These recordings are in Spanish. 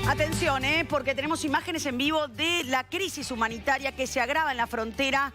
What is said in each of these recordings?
Atención, porque tenemos imágenes en vivo de la crisis humanitaria que se agrava en la frontera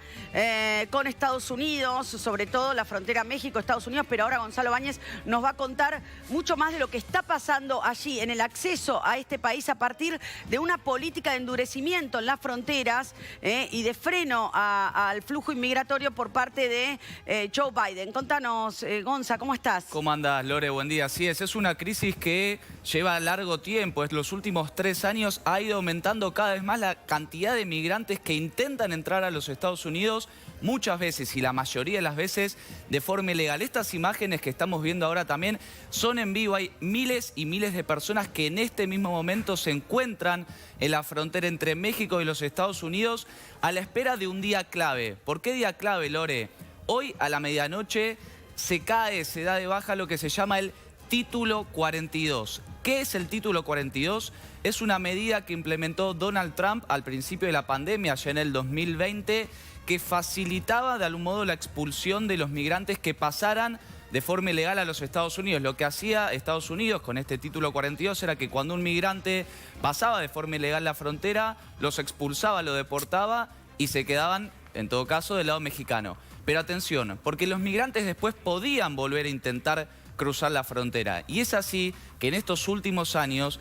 con Estados Unidos, sobre todo la frontera México-Estados Unidos, pero ahora Gonzalo Báñez nos va a contar mucho más de lo que está pasando allí en el acceso a este país a partir de una política de endurecimiento en las fronteras y de freno al flujo inmigratorio por parte de Joe Biden. Contanos, Gonza, ¿cómo estás? ¿Cómo andás, Lore? Buen día. Así es una crisis que lleva largo tiempo. Los últimos 3 años ha ido aumentando cada vez más la cantidad de migrantes que intentan entrar a los Estados Unidos, muchas veces y la mayoría de las veces de forma ilegal. Estas imágenes que estamos viendo ahora también son en vivo. Hay miles y miles de personas que en este mismo momento se encuentran en la frontera entre México y los Estados Unidos a la espera de un día clave. ¿Por qué día clave, Lore? Hoy a la medianoche se da de baja lo que se llama el Título 42. ¿Qué es el Título 42? Es una medida que implementó Donald Trump al principio de la pandemia, ya en el 2020, que facilitaba de algún modo la expulsión de los migrantes que pasaran de forma ilegal a los Estados Unidos. Lo que hacía Estados Unidos con este Título 42 era que cuando un migrante pasaba de forma ilegal la frontera, los expulsaba, lo deportaba y se quedaban, en todo caso, del lado mexicano. Pero atención, porque los migrantes después podían volver a intentar cruzar la frontera. Y es así que en estos últimos años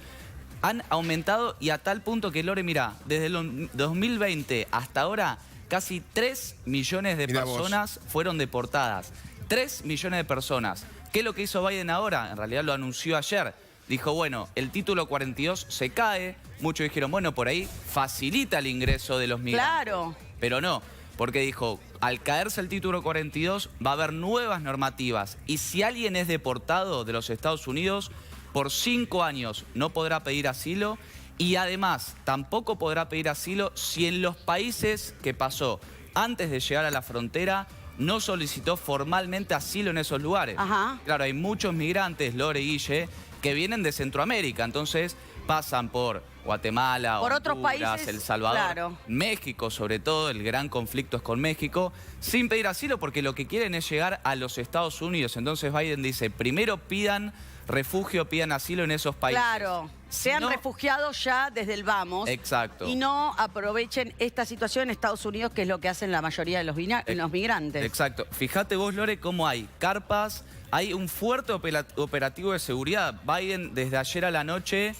han aumentado y a tal punto que, Lore, mira, desde el 2020 hasta ahora casi 3 millones de personas fueron deportadas. 3 millones de personas. ¿Qué es lo que hizo Biden ahora? En realidad lo anunció ayer. Dijo, bueno, el Título 42 se cae. Muchos dijeron, bueno, por ahí facilita el ingreso de los migrantes. Claro. Pero no, porque dijo, al caerse el Título 42 va a haber nuevas normativas. Y si alguien es deportado de los Estados Unidos, por 5 años no podrá pedir asilo. Y además, tampoco podrá pedir asilo si en los países que pasó antes de llegar a la frontera no solicitó formalmente asilo en esos lugares. Ajá. Claro, hay muchos migrantes, Lore y Guille, que vienen de Centroamérica, entonces pasan por Guatemala, por Honduras, otros países, El Salvador, claro. México sobre todo, el gran conflicto es con México, sin pedir asilo porque lo que quieren es llegar a los Estados Unidos. Entonces Biden dice, primero pidan refugio, pidan asilo en esos países. Claro, sean refugiados ya desde el vamos. Exacto. Y no aprovechen esta situación en Estados Unidos, que es lo que hacen la mayoría de los migrantes. Exacto. Fíjate vos, Lore, cómo hay carpas, hay un fuerte operativo de seguridad. Biden desde ayer a la noche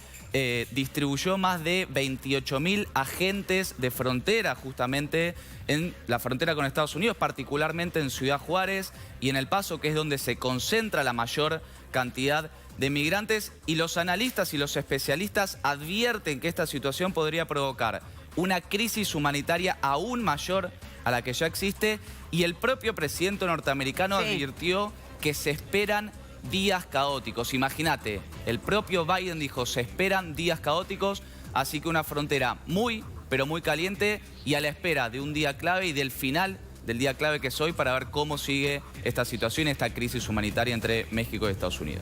distribuyó más de 28.000 agentes de frontera justamente en la frontera con Estados Unidos, particularmente en Ciudad Juárez y en El Paso, que es donde se concentra la mayor cantidad de migrantes. Y los analistas y los especialistas advierten que esta situación podría provocar una crisis humanitaria aún mayor a la que ya existe, y el propio presidente norteamericano advirtió que se esperan días caóticos. Imagínate, el propio Biden dijo, se esperan días caóticos, así que una frontera muy, pero muy caliente y a la espera de un día clave y del final del día clave que es hoy para ver cómo sigue esta situación, esta crisis humanitaria entre México y Estados Unidos.